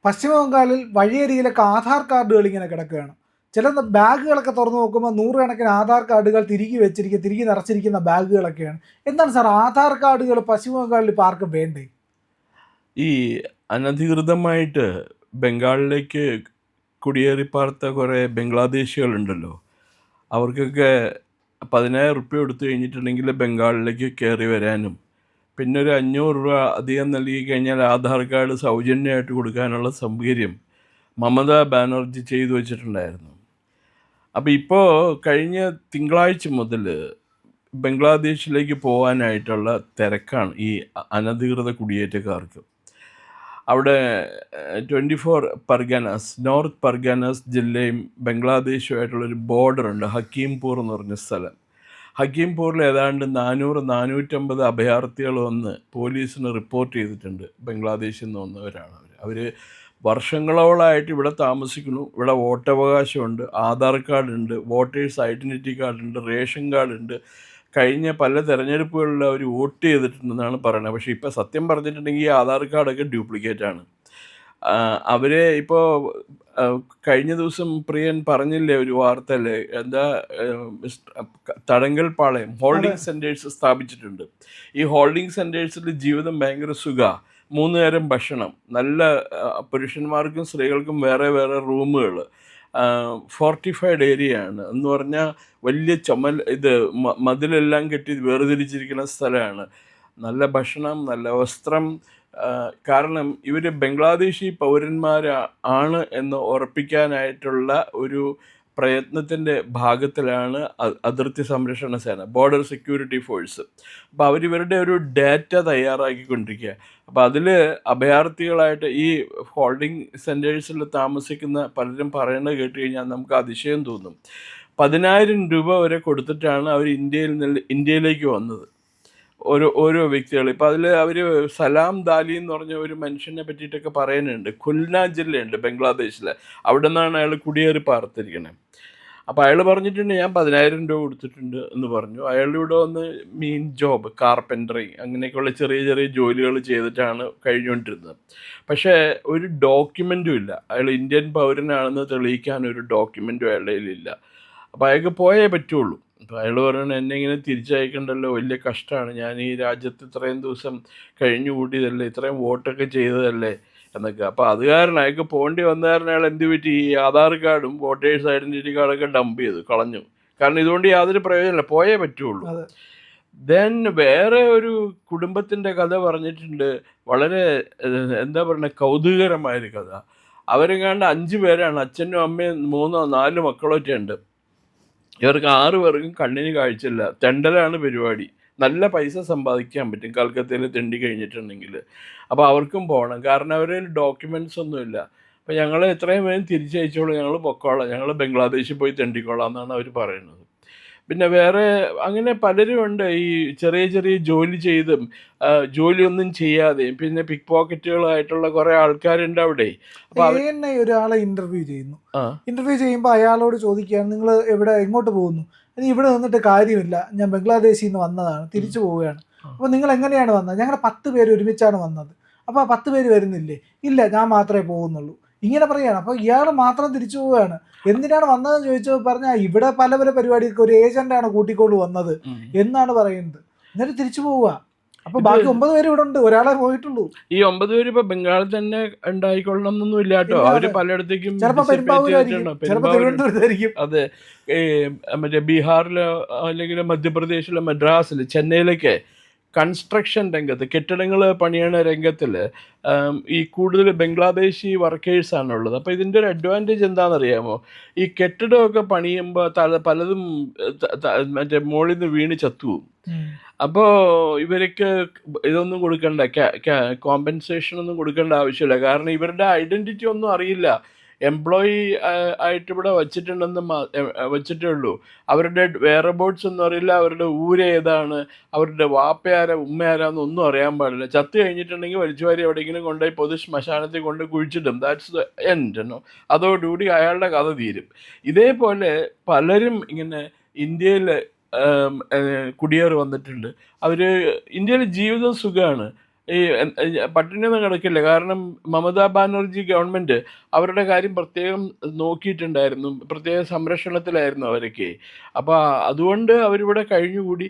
പശ്ചിമ ബംഗാളിൽ വഴിയരികിലൊക്കെ ആധാർ കാർഡുകൾ ഇങ്ങനെ കിടക്കുകയാണ്. ചില ബാഗുകളൊക്കെ തുറന്നു നോക്കുമ്പോൾ നൂറുകണക്കിന് ആധാർ കാർഡുകൾ തിരികെ നിറച്ചിരിക്കുന്ന ബാഗുകളൊക്കെയാണ്. എന്താണ് സാർ ആധാർ കാർഡുകൾ പശ്ചിമ ബംഗാളിൽ ഇപ്പോൾ ആർക്കും വേണ്ടേ? ഈ അനധികൃതമായിട്ട് ബംഗാളിലേക്ക് കുടിയേറിപ്പാർത്ത കുറേ ബംഗ്ലാദേശികളുണ്ടല്ലോ, അവർക്കൊക്കെ 10,000 റുപ്യ കൊടുത്തു കഴിഞ്ഞിട്ടുണ്ടെങ്കിൽ ബംഗാളിലേക്ക് കയറി വരാനും പിന്നെ ഒരു 500 രൂപ അധികം നൽകി കഴിഞ്ഞാൽ ആധാർ കാർഡ് സൗജന്യമായിട്ട് കൊടുക്കാനുള്ള സൗകര്യം മമതാ ബാനർജി ചെയ്തു വച്ചിട്ടുണ്ടായിരുന്നു. അപ്പോൾ ഇപ്പോൾ കഴിഞ്ഞ തിങ്കളാഴ്ച മുതൽ ബംഗ്ലാദേശിലേക്ക് പോകാനായിട്ടുള്ള തിരക്കാണ് ഈ അനധികൃത കുടിയേറ്റക്കാർക്ക്. അവിടെ 24 പർഗാനാസ്, നോർത്ത് പർഗാനാസ് ജില്ലയും ബംഗ്ലാദേശുമായിട്ടുള്ളൊരു ബോർഡറുണ്ട്, ഹക്കീംപൂർ എന്ന് പറഞ്ഞ സ്ഥലം. ഹക്കീംപൂരിൽ ഏതാണ്ട് 400-450 അഭയാർത്ഥികൾ വന്ന് പോലീസിന് റിപ്പോർട്ട് ചെയ്തിട്ടുണ്ട്. ബംഗ്ലാദേശിൽ നിന്ന് വന്നവരാണ് അവർ വർഷങ്ങളോളമായിട്ട് ഇവിടെ താമസിക്കുന്നു. ഇവിടെ വോട്ടവകാശമുണ്ട്, ആധാർ കാർഡുണ്ട്, വോട്ടേഴ്സ് ഐഡൻറ്റിറ്റി കാർഡുണ്ട്, റേഷൻ കാർഡുണ്ട്. കഴിഞ്ഞ പല തെരഞ്ഞെടുപ്പുകളിൽ അവർ വോട്ട് ചെയ്തിട്ടുണ്ടെന്നാണ് പറയുന്നത്. പക്ഷേ ഇപ്പോൾ സത്യം പറഞ്ഞിട്ടുണ്ടെങ്കിൽ ഈ ആധാർ കാർഡൊക്കെ ഡ്യൂപ്ലിക്കേറ്റാണ്. അവരെ ഇപ്പോൾ കഴിഞ്ഞ ദിവസം പ്രിയൻ പറഞ്ഞില്ലേ ഒരു വാർത്തയിൽ, എന്താ തടങ്കൽ പാളയം ഹോൾഡിംഗ് സെൻറ്റേഴ്സ് സ്ഥാപിച്ചിട്ടുണ്ട്. ഈ ഹോൾഡിംഗ് സെൻറ്റേഴ്സിൽ ജീവിതം ഭയങ്കര സുഖ. 3 നേരം ഭക്ഷണം, നല്ല പുരുഷന്മാർക്കും സ്ത്രീകൾക്കും വേറെ വേറെ റൂമുകൾ, ഫോർട്ടിഫൈഡ് ഏരിയ ആണ് എന്ന് പറഞ്ഞാൽ വലിയ മതിലെല്ലാം കെട്ടി വേർതിരിച്ചിരിക്കുന്ന സ്ഥലമാണ്. നല്ല ഭക്ഷണം, നല്ല വസ്ത്രം. കാരണം ഇവർ ബംഗ്ലാദേശി പൗരന്മാരാണ് എന്ന് ഉറപ്പിക്കാനായിട്ടുള്ള ഒരു പ്രയത്നത്തിൻ്റെ ഭാഗത്തിലാണ് അതിർത്തി സംരക്ഷണ സേന, ബോർഡർ സെക്യൂരിറ്റി ഫോഴ്സ്. അപ്പോൾ അവരിവരുടെ ഒരു ഡാറ്റ തയ്യാറാക്കിക്കൊണ്ടിരിക്കുക. അപ്പോൾ അതിൽ അഭയാർത്ഥികളായിട്ട് ഈ ഹോൾഡിംഗ് സെൻറ്റേഴ്സിൽ താമസിക്കുന്ന പലരും പറയുന്നത് കേട്ട് കഴിഞ്ഞാൽ നമുക്ക് അതിശയം തോന്നും. 10,000 രൂപ വരെ കൊടുത്തിട്ടാണ് അവർ ഇന്ത്യയിലേക്ക് വന്നത് ഓരോ വ്യക്തികൾ. ഇപ്പോൾ അതിൽ അവർ സലാം ദാലി എന്ന് പറഞ്ഞ ഒരു മനുഷ്യനെ പറ്റിയിട്ടൊക്കെ പറയുന്നുണ്ട്. ഖുൽന ജില്ലയുണ്ട് ബംഗ്ലാദേശിൽ, അവിടെ നിന്നാണ് അയാൾ കുടിയേറി പാർത്തിരിക്കുന്നത്. അപ്പോൾ അയാൾ പറഞ്ഞിട്ടുണ്ട് ഞാൻ 10,000 രൂപ കൊടുത്തിട്ടുണ്ട് എന്ന് പറഞ്ഞു. അയാളിവിടെ വന്ന് മീൻ ജോബ്, കാർപ്പൻറ്ററി അങ്ങനെയൊക്കെയുള്ള ചെറിയ ചെറിയ ജോലികൾ ചെയ്തിട്ടാണ് കഴിഞ്ഞുകൊണ്ടിരുന്നത്. പക്ഷേ ഒരു ഡോക്യുമെൻറ്റും ഇല്ല. അയാൾ ഇന്ത്യൻ പൗരനാണെന്ന് തെളിയിക്കാൻ ഒരു ഡോക്യുമെൻറ്റും അയാളുടെ കയ്യിലില്ല. അപ്പോൾ അയാൾക്ക് പോയേ പറ്റുള്ളൂ. അപ്പോൾ അയാൾ പറയണത് എന്നെ ഇങ്ങനെ തിരിച്ചയക്കണ്ടല്ലോ, വലിയ കഷ്ടമാണ്, ഞാൻ ഈ രാജ്യത്ത് ഇത്രയും ദിവസം കഴിഞ്ഞു കൂട്ടിയതല്ലേ, ഇത്രയും വോട്ടൊക്കെ ചെയ്തതല്ലേ എന്നൊക്കെ. അപ്പോൾ അത് കാരണം അയാൾക്ക് പോകേണ്ടി വന്ന കാരണം അയാൾ എന്ത് പറ്റി, ഈ ആധാർ കാർഡും വോട്ടേഴ്സ് ഐഡൻറ്റിറ്റി കാർഡൊക്കെ ഡംപ് ചെയ്തു കളഞ്ഞു. കാരണം ഇതുകൊണ്ട് യാതൊരു പ്രയോജനമില്ല, പോയേ പറ്റുള്ളൂ. ദെൻ വേറെ ഒരു കുടുംബത്തിൻ്റെ കഥ പറഞ്ഞിട്ടുണ്ട്, വളരെ എന്താ പറയുക കൗതുകകരമായൊരു കഥ. അവരെങ്ങാണ്ട് 5 പേരാണ്, അച്ഛനും അമ്മയും 3-4 മക്കളൊക്കെ ഉണ്ട്. ഇവർക്ക് 6 പേർക്കും കണ്ണിന് കാഴ്ചയില്ല. തെണ്ടലാണ് പരിപാടി. നല്ല പൈസ സമ്പാദിക്കാൻ പറ്റും കൽക്കത്തയിൽ തെണ്ടി കഴിഞ്ഞിട്ടുണ്ടെങ്കിൽ. അപ്പോൾ അവർക്കും പോകണം, കാരണം അവരിൽ ഡോക്യുമെൻറ്റ്സ് ഒന്നുമില്ല. അപ്പോൾ ഞങ്ങൾ എത്രയും വേഗം തിരിച്ചയച്ചോളൂ, ഞങ്ങൾ പൊക്കോളാം, ഞങ്ങൾ ബംഗ്ലാദേശിൽ പോയി തെണ്ടിക്കോളാം എന്നാണ് അവർ പറയുന്നത്. പിന്നെ വേറെ അങ്ങനെ പലരും ഉണ്ട്, ഈ ചെറിയ ചെറിയ ജോലി ചെയ്തും ജോലിയൊന്നും ചെയ്യാതെയും പിന്നെ പിക്ക് പോക്കറ്റുകളായിട്ടുള്ള കുറേ ആൾക്കാരുണ്ട് അവിടെ. അപ്പോൾ എന്നെ ഒരാളെ ഇന്റർവ്യൂ ചെയ്യുമ്പോൾ അയാളോട് ചോദിക്കുകയാണ്, നിങ്ങൾ എങ്ങോട്ട് പോകുന്നു? ഇനി ഇവിടെ നിന്നിട്ട് കാര്യമില്ല, ഞാൻ ബംഗ്ലാദേശിൽ നിന്ന് വന്നതാണ്, തിരിച്ചു പോവുകയാണ്. അപ്പോൾ നിങ്ങൾ എങ്ങനെയാണ് വന്നത്? ഞങ്ങൾ 10 പേര് ഒരുമിച്ചാണ് വന്നത്. അപ്പോൾ ആ 10 പേര് വരുന്നില്ലേ? ഇല്ല, ഞാൻ മാത്രമേ പോകുന്നുള്ളൂ. ഇങ്ങനെ പറയുകയാണ്. അപ്പോൾ ഇയാൾ മാത്രം തിരിച്ചു പോവുകയാണ്. എന്തിനാണ് വന്നതെന്ന് ചോദിച്ചപ്പോൾ പറഞ്ഞാൽ ഇവിടെ പല പല പരിപാടിക്ക് ഒരു ഏജന്റാണ് കൂട്ടിക്കൊണ്ട് വന്നത് എന്നാണ് പറയുന്നത്. എന്നിട്ട് തിരിച്ചു പോവുക. അപ്പൊ ബാക്കി 9 പേര് ഇവിടെ ഉണ്ട്, ഒരാളെ പോയിട്ടുള്ളൂ. ഈ 9 പേര് ഇപ്പൊ ബംഗാളിൽ തന്നെ ഉണ്ടായിക്കൊള്ളണം എന്നൊന്നും ഇല്ല കേട്ടോ. അവര് പലയിടത്തേക്കും അതെ, മറ്റേ ബീഹാറിലോ അല്ലെങ്കിൽ മധ്യപ്രദേശിലോ മദ്രാസിൽ ചെന്നൈയിലൊക്കെ കൺസ്ട്രക്ഷൻ രംഗത്ത്, കെട്ടിടങ്ങൾ പണിയണ രംഗത്തിൽ ഈ കൂടുതൽ ബംഗ്ലാദേശി വർക്കേഴ്സാണുള്ളത്. അപ്പോൾ ഇതിൻ്റെ ഒരു അഡ്വാൻറ്റേജ് എന്താണെന്നറിയാമോ? ഈ കെട്ടിടമൊക്കെ പണിയുമ്പോൾ പലതും മറ്റേ മുകളിൽ നിന്ന് വീണ് ചത്തുപോകും. അപ്പോൾ ഇവർക്ക് ഇതൊന്നും കൊടുക്കണ്ട, കോമ്പൻസേഷൻ ഒന്നും കൊടുക്കേണ്ട ആവശ്യമില്ല. കാരണം ഇവരുടെ ഐഡൻറ്റിറ്റി ഒന്നും അറിയില്ല. എംപ്ലോയി ആയിട്ട് ഇവിടെ വച്ചിട്ടേ ഉള്ളൂ. അവരുടെ വേറെ ബോർഡ്സ് ഒന്നും അറിയില്ല, അവരുടെ ഏതാണ്, അവരുടെ വാപ്പയാരാ ഉമ്മയാരാന്നൊന്നും അറിയാൻ പാടില്ല. ചത്ത് കഴിഞ്ഞിട്ടുണ്ടെങ്കിൽ വലിച്ചുവാരി എവിടെയെങ്കിലും കൊണ്ടുപോയി പൊതു ശ്മശാനത്തിൽ കൊണ്ട് കുഴിച്ചിടും. That's the end. അതോടുകൂടി അയാളുടെ കഥ തീരും. ഇതേപോലെ പലരും ഇങ്ങനെ ഇന്ത്യയിൽ കുടിയേറി വന്നിട്ടുണ്ട്. അവർ ഇന്ത്യയിലെ ജീവിതം സുഖമാണ്. ഈ പട്ടിണിയൊന്നും കിടക്കില്ല. കാരണം മമതാ ബാനർജി ഗവൺമെൻറ് അവരുടെ കാര്യം പ്രത്യേകം നോക്കിയിട്ടുണ്ടായിരുന്നു, പ്രത്യേക സംരക്ഷണത്തിലായിരുന്നു അവരൊക്കെ. അപ്പോൾ അതുകൊണ്ട് അവരിവിടെ കഴിഞ്ഞുകൂടി.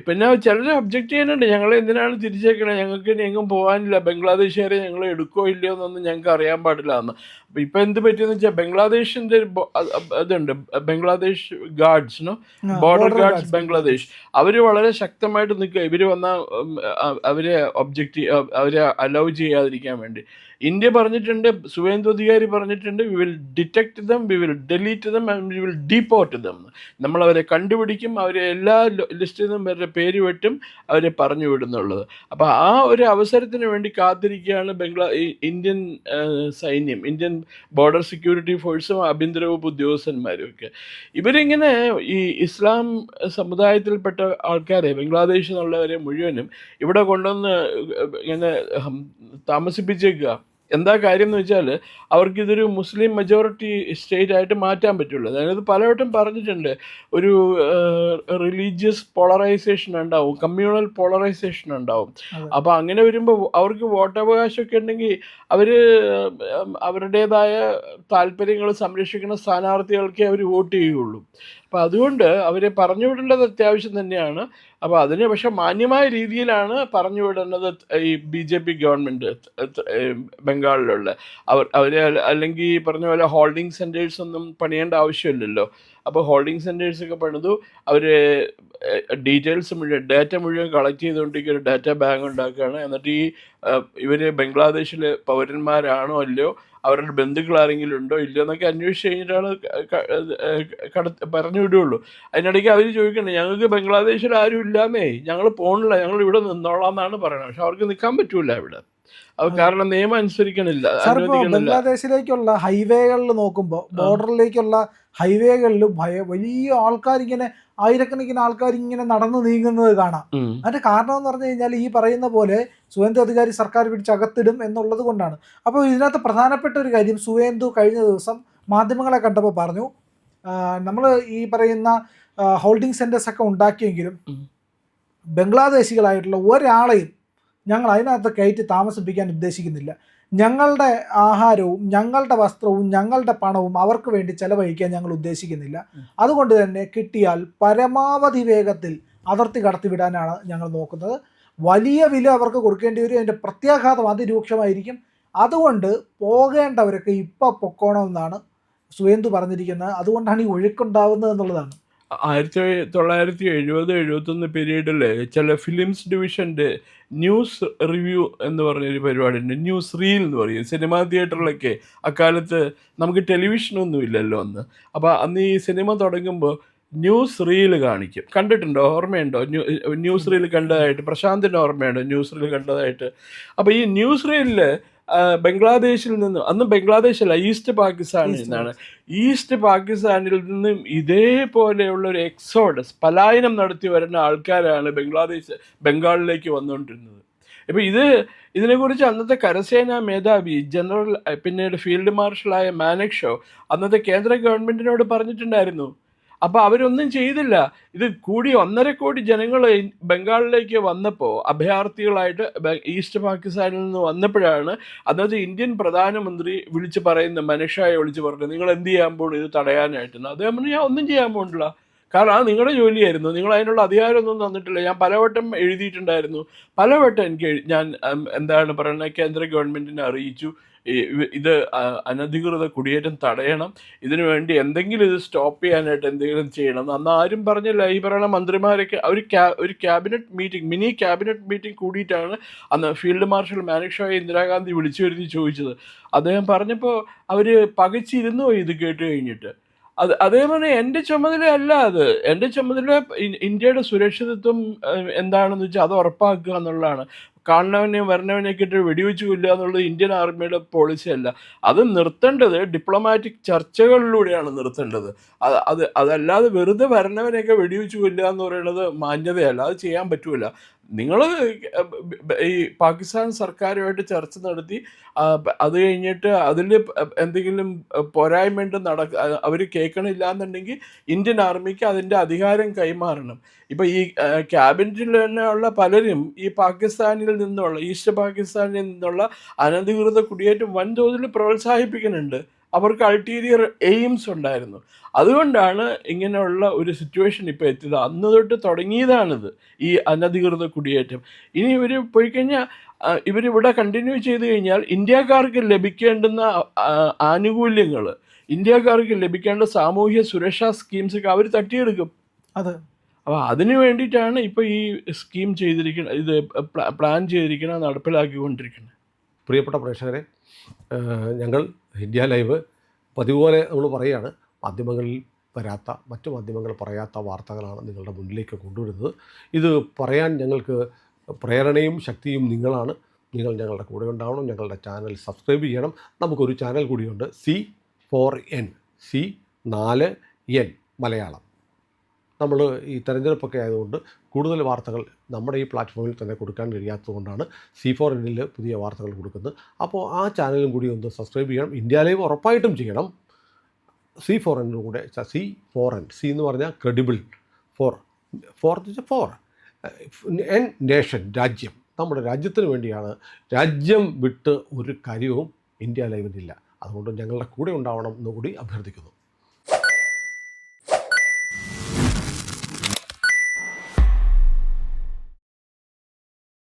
പിന്നെ ചിലർ ഒബ്ജക്റ്റ് ചെയ്യുന്നുണ്ട്, ഞങ്ങളെ എന്തിനാണ് തിരിച്ചേക്കണേ, ഞങ്ങൾക്ക് ഇനി എങ്ങും പോകാനില്ല, ബംഗ്ലാദേശുകാരെ ഞങ്ങൾ എടുക്കോ ഇല്ലയോ എന്നൊന്നും ഞങ്ങൾക്ക് അറിയാൻ പാടില്ല എന്ന്. അപ്പോൾ ഇപ്പം എന്ത് പറ്റിയെന്ന് വെച്ചാൽ ബംഗ്ലാദേശിൻ്റെ ഇതുണ്ട്, ബംഗ്ലാദേശ് ഗാർഡ്സിനോ, ബോർഡർ ഗാർഡ്സ് ബംഗ്ലാദേശ്, അവർ വളരെ ശക്തമായിട്ട് നിൽക്കുക. ഇവർ വന്നാൽ അവരെ അവരെ അലൗ ചെയ്യാതിരിക്കാൻ വേണ്ടി. ഇന്ത്യ പറഞ്ഞിട്ടുണ്ട്, സുവേന്ദു അധികാരി പറഞ്ഞിട്ടുണ്ട്, we will detect dum, we will delete them and we will deport dum. നമ്മളവരെ കണ്ടുപിടിക്കും, അവരെ എല്ലാ ലിസ്റ്റിൽ നിന്നും അവരുടെ പേര് വെട്ടും, അവരെ പറഞ്ഞു വിടുന്നുള്ളത്. അപ്പോൾ ആ ഒരു അവസരത്തിന് വേണ്ടി കാത്തിരിക്കുകയാണ് ഇന്ത്യൻ സൈന്യം, ഇന്ത്യൻ ബോർഡർ സെക്യൂരിറ്റി ഫോഴ്സും ആഭ്യന്തര വകുപ്പ് ഉദ്യോഗസ്ഥന്മാരും ഒക്കെ. ഇവരിങ്ങനെ ഈ ഇസ്ലാം സമുദായത്തിൽപ്പെട്ട ആൾക്കാരെ, ബംഗ്ലാദേശിൽ നിന്നുള്ളവരെ മുഴുവനും ഇവിടെ കൊണ്ടുവന്ന് ഇങ്ങനെ താമസിപ്പിച്ചേക്കുക. എന്താ കാര്യം എന്ന് വെച്ചാൽ അവർക്കിതൊരു മുസ്ലിം മെജോറിറ്റി സ്റ്റേറ്റ് ആയിട്ട് മാറ്റാൻ പറ്റുള്ളൂ. അതായത് പലവട്ടം പറഞ്ഞിട്ടുണ്ട്, ഒരു റിലീജിയസ് പോളറൈസേഷൻ ഉണ്ടാവും, കമ്മ്യൂണൽ പോളറൈസേഷൻ ഉണ്ടാവും. അപ്പോൾ അങ്ങനെ വരുമ്പോൾ അവർക്ക് വോട്ടവകാശമൊക്കെ ഉണ്ടെങ്കിൽ അവർ അവരുടേതായ താല്പര്യങ്ങൾ സംരക്ഷിക്കുന്ന സ്ഥാനാർത്ഥികൾക്കേ അവർ വോട്ട് ചെയ്യുകയുള്ളൂ. അപ്പോൾ അതുകൊണ്ട് അവരെ പറഞ്ഞു വിടേണ്ടത് അത്യാവശ്യം തന്നെയാണ്. അപ്പോൾ അതിന് പക്ഷെ മാന്യമായ രീതിയിലാണ് പറഞ്ഞു വിടേണ്ടത് ഈ BJP ഗവൺമെൻറ് ബംഗാളിലുള്ള. അവരെ അല്ലെങ്കിൽ പറഞ്ഞ പോലെ ഹോൾഡിംഗ് സെൻറ്റേഴ്സ് ഒന്നും പണിയേണ്ട ആവശ്യമില്ലല്ലോ. അപ്പോൾ ഹോൾഡിംഗ് സെൻറ്റേഴ്സൊക്കെ പണിതു, അവർ ഡീറ്റെയിൽസ് മുഴുവൻ, ഡാറ്റ മുഴുവൻ കളക്ട് ചെയ്തുകൊണ്ടിരിക്കുക, ഒരു ഡാറ്റ ബാങ്ക് ഉണ്ടാക്കുകയാണ്. എന്നിട്ട് ഈ ഇവർ ബംഗ്ലാദേശിലെ പൗരന്മാരാണോ അല്ലയോ, അവരുടെ ബന്ധുക്കൾ ആരെങ്കിലും ഉണ്ടോ ഇല്ലയോ എന്നൊക്കെ അന്വേഷിച്ച് കഴിഞ്ഞിട്ടാണ് പറഞ്ഞു വിടുകയുള്ളൂ. അതിനിടയ്ക്ക് അവർ ചോദിക്കണ്ടേ, ഞങ്ങൾക്ക് ബംഗ്ലാദേശിൽ ആരും ഇല്ലാന്നേ, ഞങ്ങൾ പോകണില്ല, ഞങ്ങൾ ഇവിടെ നിന്നോളാം എന്നാണ് പറയുന്നത്. പക്ഷെ അവർക്ക് നിൽക്കാൻ പറ്റൂല ഇവിടെ, അത് കാരണം നിയമം അനുസരിക്കണില്ല, അനുവദിക്കണില്ല. ബംഗ്ലാദേശിലേക്കുള്ള ഹൈവേകളിൽ നോക്കുമ്പോൾ, ബോർഡറിലേക്കുള്ള ഹൈവേകളിൽ വലിയ ആൾക്കാരിങ്ങനെ, ആയിരക്കണക്കിന് ആൾക്കാരിങ്ങനെ നടന്നു നീങ്ങുന്നത് കാണാം. അതിന്റെ കാരണം എന്ന് പറഞ്ഞു കഴിഞ്ഞാൽ ഈ പറയുന്ന പോലെ സുവേന്ദു അധികാരി സർക്കാർ പിടിച്ചകത്തിടും എന്നുള്ളത് കൊണ്ടാണ്. അപ്പോൾ ഇതിനകത്ത് പ്രധാനപ്പെട്ട ഒരു കാര്യം, സുവേന്ദു കഴിഞ്ഞ ദിവസം മാധ്യമങ്ങളെ കണ്ടപ്പോൾ പറഞ്ഞു, നമ്മൾ ഈ പറയുന്ന ഹോൾഡിംഗ് സെന്റേഴ്സ് ഒക്കെ ഉണ്ടാക്കിയെങ്കിലും ബംഗ്ലാദേശികളായിട്ടുള്ള ഒരാളെയും ഞങ്ങൾ അതിനകത്ത് കയറ്റി താമസിപ്പിക്കാൻ ഉദ്ദേശിക്കുന്നില്ല. ഞങ്ങളുടെ ആഹാരവും ഞങ്ങളുടെ വസ്ത്രവും ഞങ്ങളുടെ പണവും അവർക്ക് വേണ്ടി ചെലവഴിക്കാൻ ഞങ്ങൾ ഉദ്ദേശിക്കുന്നില്ല. അതുകൊണ്ട് തന്നെ കിട്ടിയാൽ പരമാവധി വേഗത്തിൽ അതിർത്തി കടത്തിവിടാനാണ് ഞങ്ങൾ നോക്കുന്നത്. വലിയ വില അവർക്ക് കൊടുക്കേണ്ടി വരും, അതിൻ്റെ പ്രത്യാഘാതം അതിരൂക്ഷമായിരിക്കും. അതുകൊണ്ട് പോകേണ്ടവരൊക്കെ ഇപ്പം പൊക്കോണമെന്നാണ് സുവേന്ദു പറഞ്ഞിരിക്കുന്നത്. അതുകൊണ്ടാണ് ഈ ഒഴുക്കുണ്ടാവുന്നത് എന്നുള്ളതാണ്. 1970-71 പീരീഡിൽ ചില ഫിലിംസ് ഡിവിഷൻ്റെ ന്യൂസ് റിവ്യൂ എന്ന് പറഞ്ഞൊരു പരിപാടിയുണ്ട്, ന്യൂസ് റീൽ എന്ന് പറയും. സിനിമാ തിയേറ്ററിലൊക്കെ അക്കാലത്ത് നമുക്ക് ടെലിവിഷനൊന്നും ഇല്ലല്ലോ അന്ന്. അപ്പോൾ അന്ന് ഈ സിനിമ തുടങ്ങുമ്പോൾ ന്യൂസ് റീൽ കാണിക്കും. കണ്ടിട്ടുണ്ടോ, ഓർമ്മയുണ്ടോ ന്യൂസ് റീൽ കണ്ടതായിട്ട്? പ്രശാന്തിന് ഓർമ്മയുണ്ടോ ന്യൂസ് റീൽ കണ്ടതായിട്ട്? അപ്പോൾ ഈ ന്യൂസ് റീലിൽ ബംഗ്ലാദേശിൽ നിന്നും, അന്ന് ബംഗ്ലാദേശല്ല, ഈസ്റ്റ് പാകിസ്ഥാനിൽ നിന്നാണ്, ഈസ്റ്റ് പാകിസ്ഥാനിൽ നിന്നും ഇതേപോലെയുള്ള ഒരു എക്സോഡസ്, പലായനം നടത്തി വരുന്ന ആൾക്കാരാണ് ബംഗാളിലേക്ക് വന്നുകൊണ്ടിരുന്നത്. ഇപ്പോൾ ഇതിനെക്കുറിച്ച് അന്നത്തെ കരസേനാ മേധാവി ജനറൽ, പിന്നീട് ഫീൽഡ് മാർഷലായ മാനക്ഷോ അന്നത്തെ കേന്ദ്ര ഗവൺമെൻറ്റിനോട് പറഞ്ഞിട്ടുണ്ടായിരുന്നു. അപ്പോൾ അവരൊന്നും ചെയ്തില്ല. ഇത് കൂടി 1.5 കോടി ജനങ്ങൾ ബംഗാളിലേക്ക് വന്നപ്പോൾ, അഭയാർത്ഥികളായിട്ട് ഈസ്റ്റ് പാകിസ്ഥാനിൽ നിന്ന് വന്നപ്പോഴാണ് അന്നത്തെ ഇന്ത്യൻ പ്രധാനമന്ത്രി വിളിച്ച് പറയുന്നത്, മനഷായെ വിളിച്ച് പറഞ്ഞത്, നിങ്ങൾ എന്ത് ചെയ്യാൻ പോകുന്നു ഇത് തടയാനായിട്ടെന്ന്. അദ്ദേഹം പറഞ്ഞു, ഞാൻ ഒന്നും ചെയ്യാൻ പോകുന്നില്ല, കാരണം അത് നിങ്ങളുടെ ജോലിയായിരുന്നു, നിങ്ങൾ അതിനുള്ള അധികാരമൊന്നും തന്നിട്ടില്ല. ഞാൻ പലവട്ടം എഴുതിയിട്ടുണ്ടായിരുന്നു, പലവട്ടം ഞാൻ എന്താണ് പറയുന്നത്, കേന്ദ്ര ഗവൺമെൻറ്റിനെ അറിയിച്ചു, ഇത് അനധികൃത കുടിയേറ്റം തടയണം, ഇതിനു വേണ്ടി എന്തെങ്കിലും ഇത് സ്റ്റോപ്പ് ചെയ്യാനായിട്ട് എന്തെങ്കിലും ചെയ്യണം. അന്ന് ആരും പറഞ്ഞില്ല. ഈ പറയുന്ന മന്ത്രിമാരൊക്കെ ഒരു cabinet meeting, mini cabinet meeting കൂടിയിട്ടാണ് അന്ന് ഫീൽഡ് മാർഷൽ മാനക്ഷായെ ഇന്ദിരാഗാന്ധി വിളിച്ചു വരുത്തി ചോദിച്ചത്. അദ്ദേഹം പറഞ്ഞപ്പോൾ അവർ പകച്ചിരുന്നു ഇത് കേട്ട് കഴിഞ്ഞിട്ട്. അതേപോലെ എൻ്റെ ചുമതലയല്ല അത്. എൻ്റെ ചുമതല ഇന്ത്യയുടെ സുരക്ഷിതത്വം എന്താണെന്ന് വെച്ചാൽ അത് ഉറപ്പാക്കുക എന്നുള്ളതാണ്. കാണുന്നവനെയും വരണവനെയൊക്കെ ഇട്ട് വെടിവെച്ച് കൊല്ലുക എന്നുള്ളത് ഇന്ത്യൻ ആർമിയുടെ പോളിസി അല്ല. അത് നിർത്തേണ്ടത് ഡിപ്ലോമാറ്റിക് ചർച്ചകളിലൂടെയാണ് നിർത്തേണ്ടത്. അതല്ലാതെ വെറുതെ വരണവനെയൊക്കെ വെടിവെച്ച് കൊല്ലുക എന്ന് പറയുന്നത് മാന്യതയല്ല, അത് ചെയ്യാൻ പറ്റൂല. നിങ്ങൾ ഈ പാകിസ്ഥാൻ സർക്കാരുമായിട്ട് ചർച്ച നടത്തി അത് കഴിഞ്ഞിട്ട് അതിൽ എന്തെങ്കിലും പോരായ്മയുണ്ട് അവർ കേൾക്കണില്ല എന്നുണ്ടെങ്കിൽ ഇന്ത്യൻ ആർമിക്ക് അതിൻ്റെ അധികാരം കൈമാറണം. ഇപ്പം ഈ ക്യാബിനറ്റിൽ തന്നെ ഉള്ള പലരും ഈ പാകിസ്ഥാനിൽ നിന്നുള്ള ഈസ്റ്റ് പാകിസ്ഥാനിൽ നിന്നുള്ള അനധികൃത കുടിയേറ്റം വൻതോതിൽ പ്രോത്സാഹിപ്പിക്കുന്നുണ്ട്. അവർക്ക് അൾട്ടീരിയർ എയിംസ് ഉണ്ടായിരുന്നു. അതുകൊണ്ടാണ് ഇങ്ങനെയുള്ള ഒരു സിറ്റുവേഷൻ ഇപ്പോൾ എത്തിയത്. അന്ന് തൊട്ട് തുടങ്ങിയതാണിത്, ഈ അനധികൃത കുടിയേറ്റം. ഇനി ഇവർ പോയി കഴിഞ്ഞാൽ ഇവരിവിടെ കണ്ടിന്യൂ ചെയ്ത് കഴിഞ്ഞാൽ ഇന്ത്യക്കാർക്ക് ലഭിക്കേണ്ടുന്ന ആനുകൂല്യങ്ങൾ, ഇന്ത്യക്കാർക്ക് ലഭിക്കേണ്ട സാമൂഹ്യ സുരക്ഷാ സ്കീംസൊക്കെ അവർ തട്ടിയെടുക്കും. അതെ. അപ്പോൾ അതിന് വേണ്ടിയിട്ടാണ് ഇപ്പോൾ ഈ സ്കീം ചെയ്തിരിക്കുന്നത്, ഇത് പ്ലാൻ ചെയ്തിരിക്കുന്നത്, നടപ്പിലാക്കിക്കൊണ്ടിരിക്കുന്നത്. പ്രിയപ്പെട്ട പ്രേക്ഷകരെ, ഞങ്ങൾ ഇന്ത്യ ലൈവ് പതിപോലെ നമ്മൾ പറയുകയാണ്, മാധ്യമങ്ങളിൽ വരാത്ത, മറ്റു മാധ്യമങ്ങൾ പറയാത്ത വാർത്തകളാണ് നിങ്ങളുടെ മുന്നിലേക്ക് കൊണ്ടുവരുന്നത്. ഇത് പറയാൻ ഞങ്ങൾക്ക് പ്രേരണയും ശക്തിയും നിങ്ങളാണ്. നിങ്ങൾ ഞങ്ങളുടെ കൂടെ ഉണ്ടാവണം. ഞങ്ങളുടെ ചാനൽ സബ്സ്ക്രൈബ് ചെയ്യണം. നമുക്കൊരു ചാനൽ കൂടിയുണ്ട്, C4N, C4N മലയാളം. നമ്മൾ ഈ തെരഞ്ഞെടുപ്പൊക്കെ ആയതുകൊണ്ട് കൂടുതൽ വാർത്തകൾ നമ്മുടെ ഈ പ്ലാറ്റ്ഫോമിൽ തന്നെ കൊടുക്കാൻ കഴിയാത്തതുകൊണ്ടാണ് C4Nൽ പുതിയ വാർത്തകൾ കൊടുക്കുന്നത്. അപ്പോൾ ആ ചാനലും കൂടി ഒന്ന് സബ്സ്ക്രൈബ് ചെയ്യണം. ഇന്ത്യ ലൈവ് ഉറപ്പായിട്ടും ചെയ്യണം. C4Nനും കൂടെ, C4N, C എന്ന് പറഞ്ഞാൽ ക്രെഡിബിൾ, ഫോർ എൻ നേഷൻ, രാജ്യം. നമ്മുടെ രാജ്യത്തിന് വേണ്ടിയാണ്. രാജ്യം വിട്ട് ഒരു കാര്യവും ഇന്ത്യ ലൈവിനില്ല. അതുകൊണ്ട് ഞങ്ങളുടെ കൂടെ ഉണ്ടാവണം എന്നുകൂടി അഭ്യർത്ഥിക്കുന്നു.